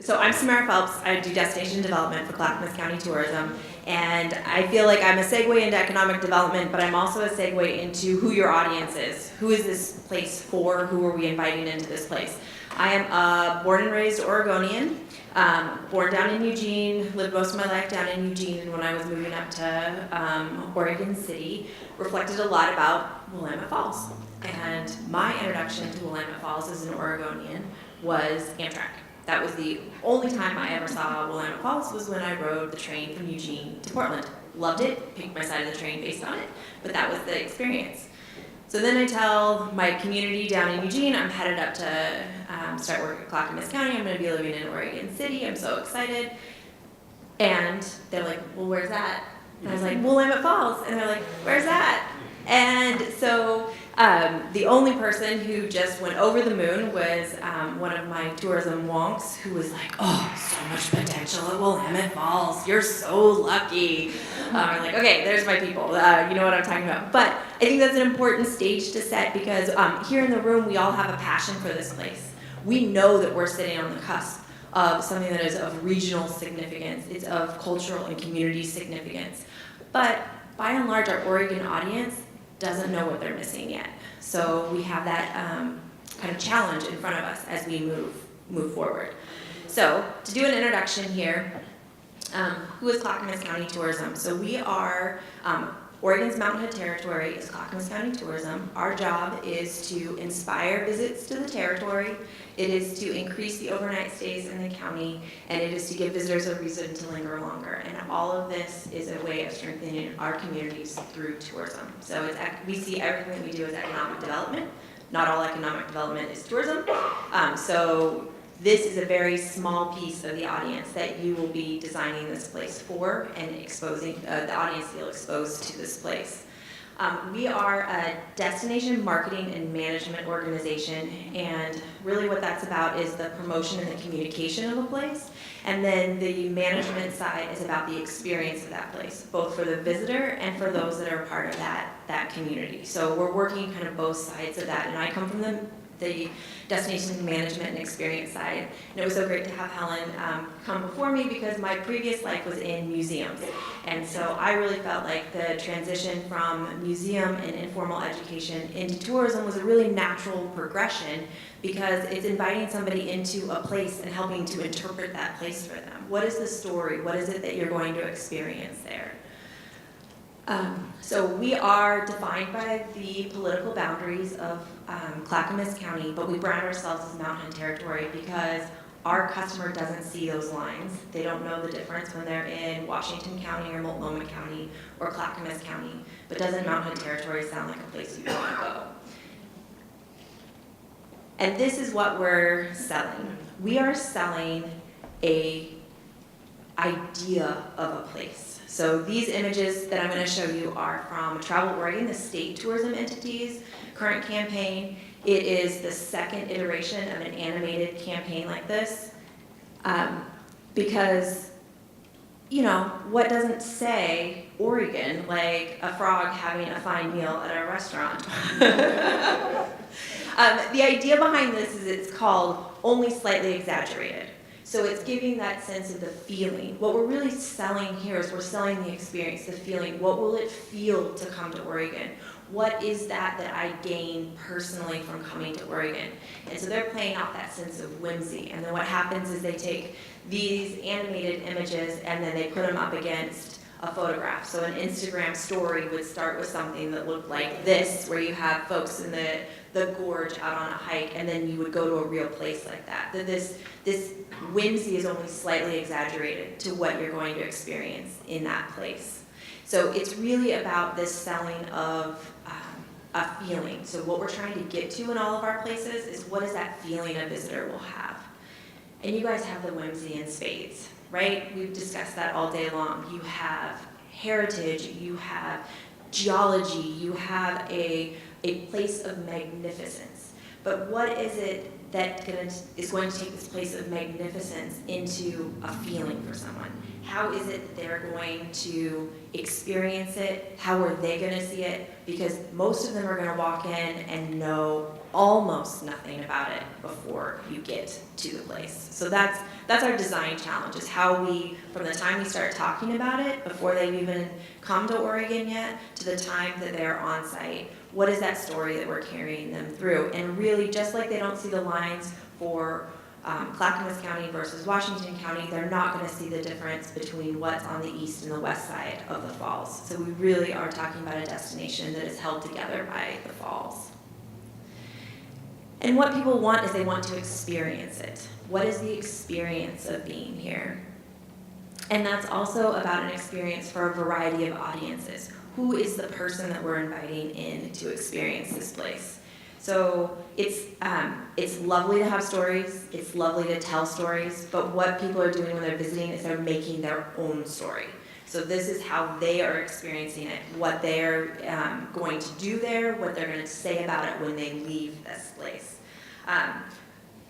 So I'm Samara Phelps. I do destination development for Clackamas County Tourism, and I feel like I'm a segue into economic development, but I'm also a segue into who your audience is. Who is this place for? Who are we inviting into this place? I am a born and raised Oregonian, born down in Eugene, lived most of my life down in Eugene, and when I was moving up to Oregon City, reflected a lot about Willamette Falls. And my introduction to Willamette Falls as an Oregonian was Amtrak. That was the only time I ever saw Willamette Falls, was when I rode the train from Eugene to Portland. Loved it, picked my side of the train based on it, but that was the experience. So then I tell my community down in Eugene, I'm headed up to start work at Clackamas County. I'm going to be living in Oregon City. I'm so excited. And they're like, well, where's that? And I was like, Willamette Falls. And they're like, where's that? And so the only person who just went over the moon was one of my tourism wonks, who was like, oh, so much potential at Willamette Falls. You're so lucky. I'm like, okay, there's my people. You know what I'm talking about. But I think that's an important stage to set, because here in the room, we all have a passion for this place. We know that we're sitting on the cusp of something that is of regional significance. It's of cultural and community significance. But by and large, our Oregon audience doesn't know what they're missing yet. So we have that kind of challenge in front of us as we move forward. So to do an introduction here, who is Clackamas County Tourism? So we are, Oregon's Mountain Hood Territory is Clackamas County Tourism. Our job is to inspire visits to the territory. It is to increase the overnight stays in the county, and it is to give visitors a reason to linger longer. And all of this is a way of strengthening our communities through tourism. So we see everything that we do as economic development. Not all economic development is tourism. So this is a very small piece of the audience that you will be designing this place for, and exposing the audience you'll expose to this place. We are a destination marketing and management organization, and really what that's about is the promotion and the communication of a place, and then the management side is about the experience of that place, both for the visitor and for those that are a part of that community. So we're working kind of both sides of that, and I come from the destination management and experience side. And it was so great to have Helen come before me, because my previous life was in museums. And so I really felt like the transition from museum and informal education into tourism was a really natural progression, because it's inviting somebody into a place and helping to interpret that place for them. What is the story? What is it that you're going to experience there? So we are defined by the political boundaries of Clackamas County, but we brand ourselves as Mountain Territory because our customer doesn't see those lines. They don't know the difference when they're in Washington County or Multnomah County or Clackamas County, but doesn't Mountain Territory sound like a place you want to go? And this is what we're selling. We are selling an idea of a place. So these images that I'm going to show you are from Travel Oregon, the state tourism entity's current campaign. It is the second iteration of an animated campaign like this, because, you know, what doesn't say Oregon like a frog having a fine meal at a restaurant? The idea behind this is it's called Only Slightly Exaggerated. So it's giving that sense of the feeling. What we're really selling here is we're selling the experience, the feeling. What will it feel to come to Oregon? What is that I gain personally from coming to Oregon? And so they're playing out that sense of whimsy. And then what happens is they take these animated images and then they put them up against a photograph. So an Instagram story would start with something that looked like this, where you have folks in the gorge out on a hike, and then you would go to a real place like that. This whimsy is only slightly exaggerated to what you're going to experience in that place. So it's really about this selling of a feeling. So what we're trying to get to in all of our places is, what is that feeling a visitor will have? And you guys have the whimsy in spades, right? We've discussed that all day long. You have heritage, you have geology, you have a place of magnificence. But what is it that is going to take this place of magnificence into a feeling for someone? How is it that they're going to experience it? How are they going to see it? Because most of them are going to walk in and know almost nothing about it before you get to the place. So that's our design challenge, is how we, from the time we start talking about it, before they've even come to Oregon yet, to the time that they're on site, what is that story that we're carrying them through? And really, just like they don't see the lines for Clackamas County versus Washington County, they're not going to see the difference between what's on the east and the west side of the falls. So we really are talking about a destination that is held together by the falls. And what people want is they want to experience it. What is the experience of being here? And that's also about an experience for a variety of audiences. Who is the person that we're inviting in to experience this place? So it's lovely to have stories, it's lovely to tell stories, but what people are doing when they're visiting is they're making their own story. So this is how they are experiencing it, what they're going to do there, what they're going to say about it when they leave this place.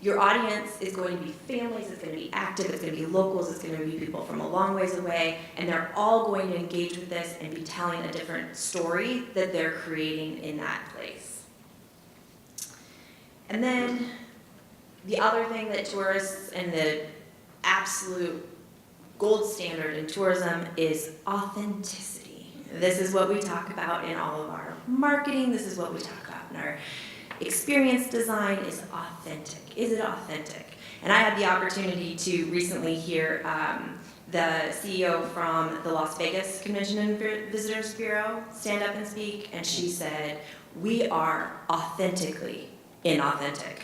Your audience is going to be families, it's going to be active, it's going to be locals, it's going to be people from a long ways away, and they're all going to engage with this and be telling a different story that they're creating in that place. And then the other thing that tourists, and the absolute gold standard in tourism, is authenticity. This is what we talk about in all of our marketing, this is what we talk about in our experience design. Is authentic. Is it authentic? And I had the opportunity to recently hear the CEO from the Las Vegas Convention and Visitors Bureau stand up and speak, and she said, "We are authentically inauthentic."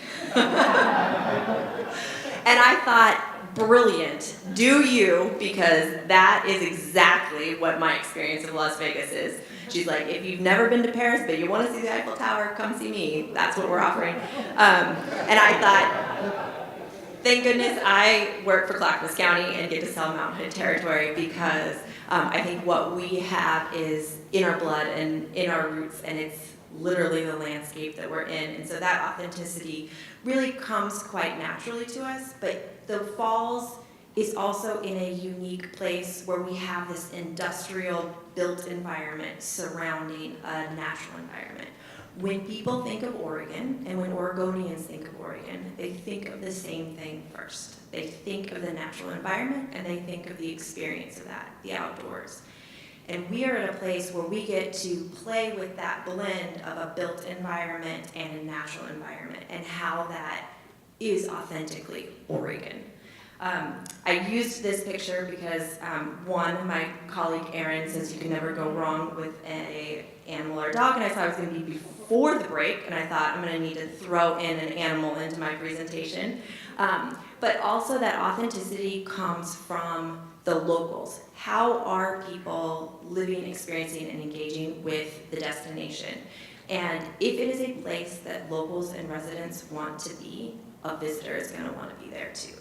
And I thought, brilliant, do you, because that is exactly what my experience of Las Vegas is. She's like, if you've never been to Paris, but you want to see the Eiffel Tower, come see me. That's what we're offering. And I thought, thank goodness I work for Clackamas County and get to sell Mountain Hood territory, because I think what we have is in our blood and in our roots, and it's literally the landscape that we're in. And so that authenticity really comes quite naturally to us, but the falls is also in a unique place where we have this industrial built environment surrounding a natural environment. When people think of Oregon, and when Oregonians think of Oregon, they think of the same thing first. They think of the natural environment, and they think of the experience of that, the outdoors. And we are at a place where we get to play with that blend of a built environment and a natural environment, and how that is authentically Oregon. I used this picture because, one, my colleague Erin says you can never go wrong with an animal or a dog, and I thought it was going to be before the break, and I thought I'm going to need to throw in an animal into my presentation. But also that authenticity comes from the locals. How are people living, experiencing, and engaging with the destination? And if it is a place that locals and residents want to be, a visitor is going to want to be there too.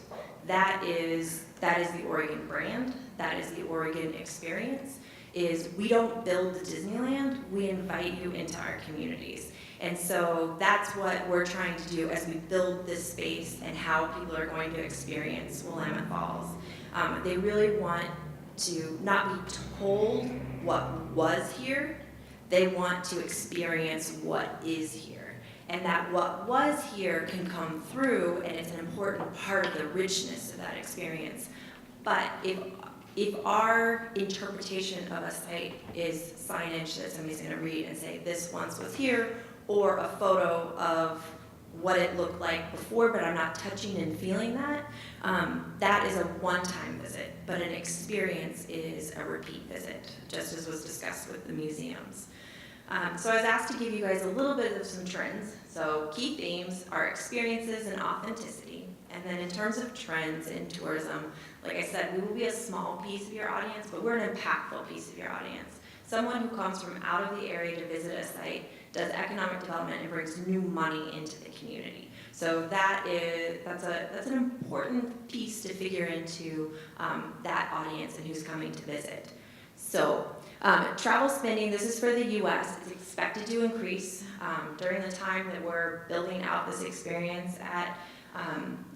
That is the Oregon brand. That is the Oregon experience. Is we don't build the Disneyland, we invite you into our communities. And so that's what we're trying to do as we build this space and how people are going to experience Willamette Falls. They really want to not be told what was here, they want to experience what is here. And that what was here can come through, and it's an important part of the richness of that experience. But if our interpretation of a site is signage that somebody's going to read and say, this once was here, or a photo of what it looked like before, but I'm not touching and feeling that, that is a one-time visit. But an experience is a repeat visit, just as was discussed with the museums. So I was asked to give you guys a little bit of some trends. So key themes are experiences and authenticity. And then in terms of trends in tourism, like I said, we will be a small piece of your audience, but we're an impactful piece of your audience. Someone who comes from out of the area to visit a site, does economic development, and brings new money into the community. So that's an important piece to figure into that audience and who's coming to visit. So Travel spending, this is for the U.S., is expected to increase during the time that we're building out this experience at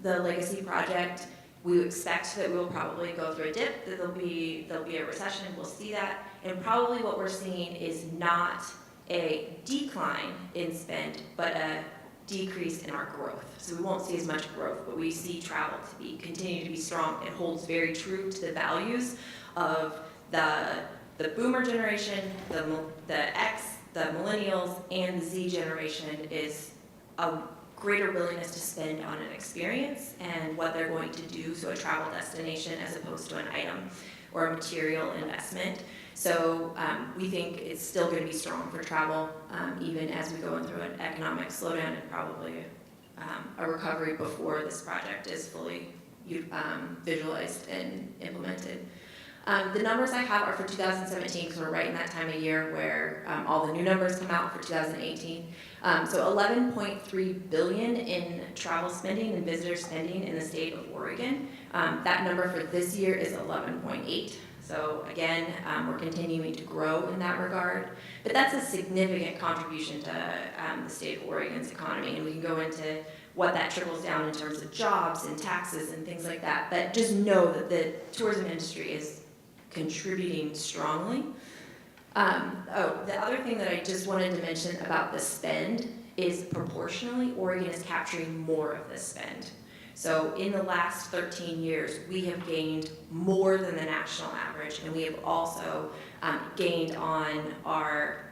the Legacy Project. We expect that we'll probably go through a dip, that there'll be a recession, we'll see that, and probably what we're seeing is not a decline in spend, but a decrease in our growth. So we won't see as much growth, but we see travel to continue to be strong. It holds very true to the values of the boomer generation, the X, the millennials, and the Z generation is a greater willingness to spend on an experience and what they're going to do, so a travel destination as opposed to an item or a material investment. So we think it's still going to be strong for travel, even as we go through an economic slowdown and probably a recovery before this project is fully visualized and implemented. The numbers I have are for 2017 because we're right in that time of year where all the new numbers come out for 2018. So $11.3 billion in travel spending and visitor spending in the state of Oregon. That number for this year is 11.8. So again, we're continuing to grow in that regard. But that's a significant contribution to the state of Oregon's economy, and we can go into what that trickles down in terms of jobs and taxes and things like that. But just know that the tourism industry is contributing strongly. The other thing that I just wanted to mention about the spend is proportionally, Oregon is capturing more of this spend. So in the last 13 years, we have gained more than the national average, and we have also gained on our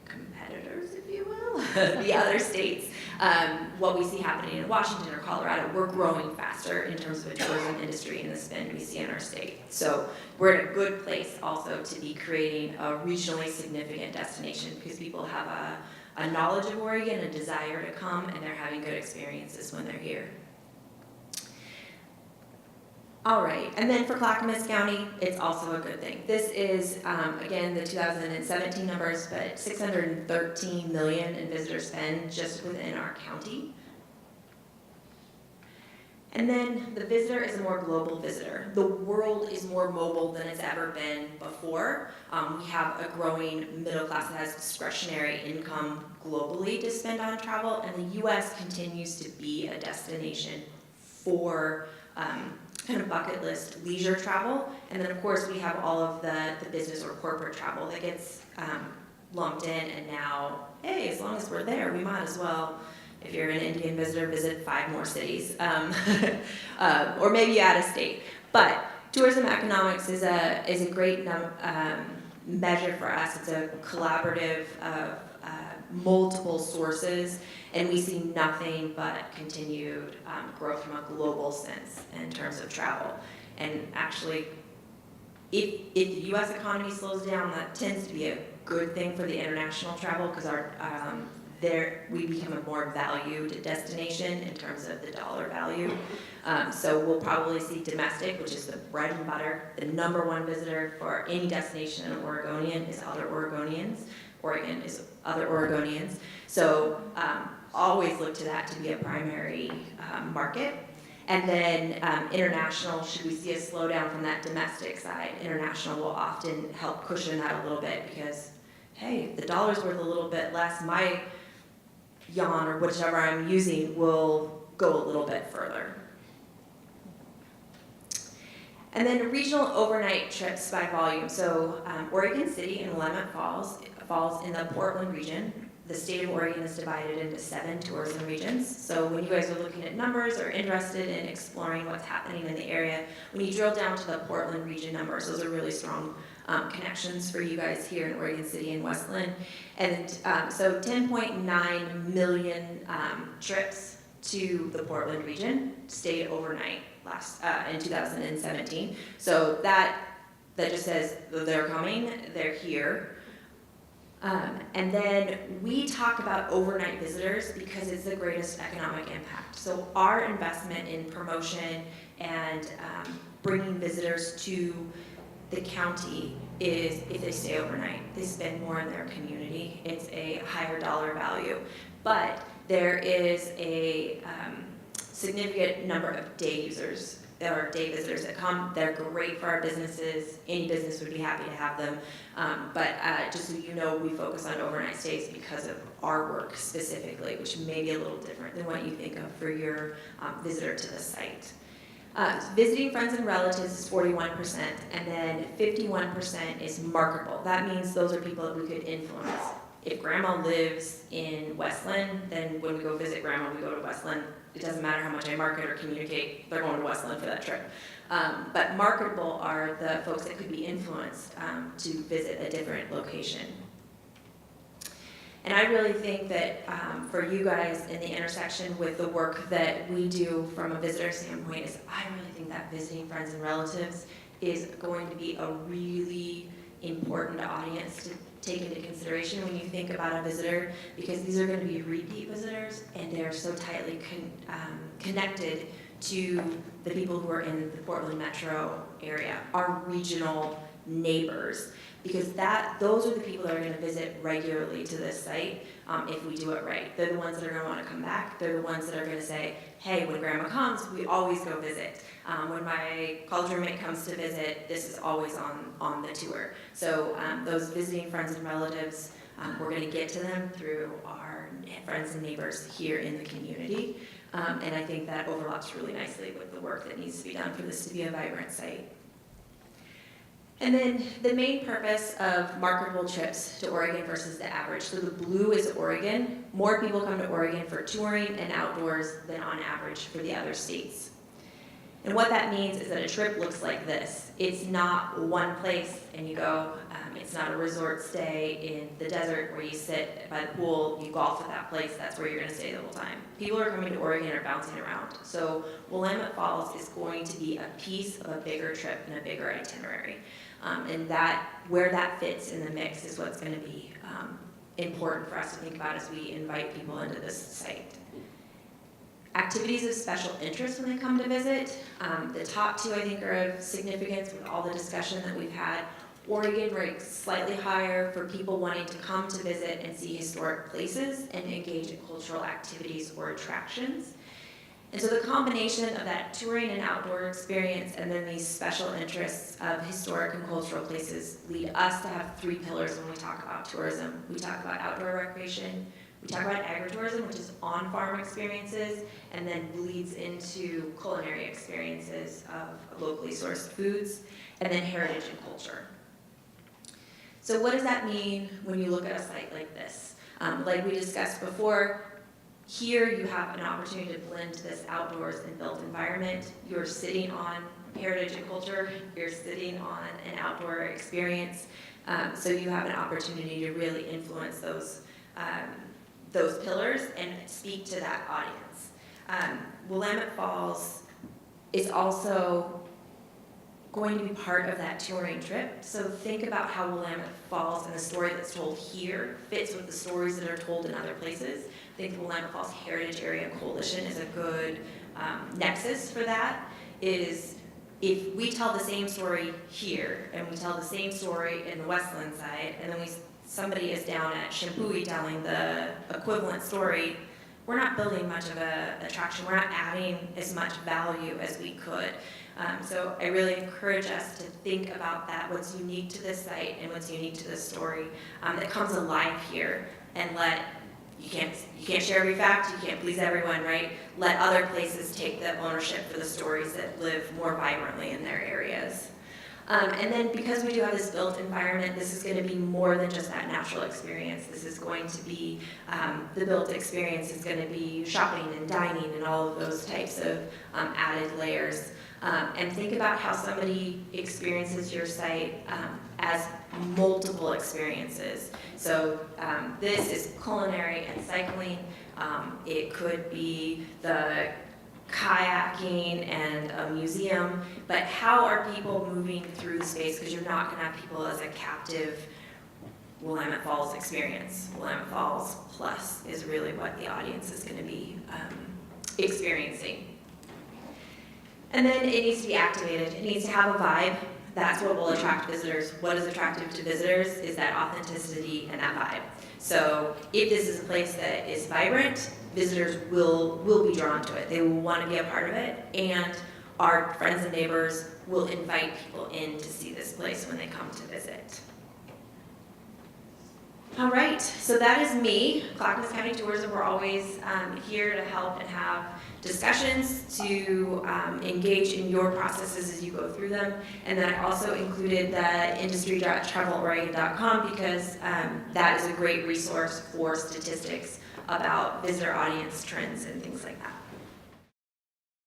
competitors, if you will, the other states. What we see happening in Washington or Colorado, we're growing faster in terms of the tourism industry and the spend we see in our state. So we're in a good place also to be creating a regionally significant destination because people have a knowledge of Oregon, a desire to come, and they're having good experiences when they're here. All right, and then for Clackamas County, it's also a good thing. This is, again, the 2017 numbers, but $613 million in visitor spend just within our county. And then the visitor is a more global visitor. The world is more mobile than it's ever been before. We have a growing middle class that has discretionary income globally to spend on travel, and the U.S. continues to be a destination for kind of bucket list leisure travel. And then of course we have all of the business or corporate travel that gets lumped in, and now, hey, as long as we're there, we might as well, if you're an Indian visitor, visit 5 more cities, or maybe out of state. But tourism economics is a great measure for us. It's a collaborative of multiple sources, and we see nothing but continued growth from a global sense in terms of travel. And actually, if the U.S. economy slows down, that tends to be a good thing for the international travel because we become a more valued destination in terms of the dollar value. So we'll probably see domestic, which is the bread and butter. The #1 visitor for any destination in Oregonian is other Oregonians. Oregon is other Oregonians. So always look to that to be a primary market. And then international, should we see a slowdown from that domestic side, international will often help cushion that a little bit because, hey, the dollar's worth a little bit less, my yawn or whichever I'm using will go a little bit further. And then regional overnight trips by volume. So Oregon City and Willamette falls in the Portland region. The state of Oregon is divided into 7 tourism regions. So when you guys are looking at numbers or interested in exploring what's happening in the area, when you drill down to the Portland region numbers, those are really strong connections for you guys here in Oregon City and Westland. And so 10.9 million trips to the Portland region stayed overnight in 2017. So that just says they're coming, they're here. And then we talk about overnight visitors because it's the greatest economic impact. So our investment in promotion and bringing visitors to the county is if they stay overnight, they spend more in their community. It's a higher dollar value. But there is a significant number of day users or day visitors that come. They're great for our businesses. Any business would be happy to have them. But just so you know, we focus on overnight stays because of our work specifically, which may be a little different than what you think of for your visitor to the site. Visiting friends and relatives is 41%, and then 51% is marketable. That means those are people that we could influence. If grandma lives in Westland, then when we go visit grandma, we go to Westland. It doesn't matter how much I market or communicate, they're going to Westland for that trip. But marketable are the folks that could be influenced to visit a different location. And I really think that for you guys in the intersection with the work that we do from a visitor standpoint is I really think that visiting friends and relatives is going to be a really important audience to take into consideration when you think about a visitor, because these are going to be repeat visitors and they're so tightly connected to the people who are in the Portland metro area, our regional neighbors, because those are the people that are going to visit regularly to this site if we do it right. They're the ones that are going to want to come back. They're the ones that are going to say, hey, when grandma comes, we always go visit. When my college roommate comes to visit, this is always on the tour. So those visiting friends and relatives, we're going to get to them through our friends and neighbors here in the community. And I think that overlaps really nicely with the work that needs to be done for this to be a vibrant site. And then the main purpose of marketable trips to Oregon versus the average. So the blue is Oregon. More people come to Oregon for touring and outdoors than on average for the other states. And what that means is that a trip looks like this. It's not one place and you go. It's not a resort stay in the desert where you sit by the pool, you golf at that place, that's where you're going to stay the whole time. People are coming to Oregon or bouncing around. So Willamette Falls is going to be a piece of a bigger trip and a bigger itinerary. And where that fits in the mix is what's going to be important for us to think about as we invite people into this site. Activities of special interest when they come to visit. The top two I think are of significance with all the discussion that we've had. Oregon ranks slightly higher for people wanting to come to visit and see historic places and engage in cultural activities or attractions. And so the combination of that touring and outdoor experience and then these special interests of historic and cultural places lead us to have three pillars when we talk about tourism. We talk about outdoor recreation, we talk about agritourism, which is on-farm experiences, and then bleeds into culinary experiences of locally sourced foods, and then heritage and culture. So what does that mean when you look at a site like this? Like we discussed before, here you have an opportunity to blend this outdoors and built environment. You're sitting on heritage and culture, you're sitting on an outdoor experience, so you have an opportunity to really influence those pillars and speak to that audience. Willamette Falls is also going to be part of that touring trip. So think about how Willamette Falls and the story that's told here fits with the stories that are told in other places. I think the Willamette Falls Heritage Area Coalition is a good nexus for that. Is if we tell the same story here and we tell the same story in the Westland side, and then somebody is down at Champoeg telling the equivalent story, we're not building much of an attraction. We're not adding as much value as we could. So I really encourage us to think about that, what's unique to this site and what's unique to this story that comes alive here, and you can't share every fact, you can't please everyone, right? Let other places take the ownership for the stories that live more vibrantly in their areas. And then because we do have this built environment, this is going to be more than just that natural experience. This is going to be, the built experience is going to be shopping and dining and all of those types of added layers. And think about how somebody experiences your site as multiple experiences. So this is culinary and cycling. It could be the kayaking and a museum, but how are people moving through the space? Because you're not going to have people as a captive Willamette Falls experience. Willamette Falls plus is really what the audience is going to be experiencing. And then it needs to be activated. It needs to have a vibe. That's what will attract visitors. What is attractive to visitors is that authenticity and that vibe. So if this is a place that is vibrant, visitors will be drawn to it. They will want to be a part of it. And our friends and neighbors will invite people in to see this place when they come to visit. All right, so that is me. Clackamas County Tourism, we're always here to help and have discussions, to engage in your processes as you go through them. And then I also included the industry.traveloregon.com because that is a great resource for statistics about visitor audience trends and things like that.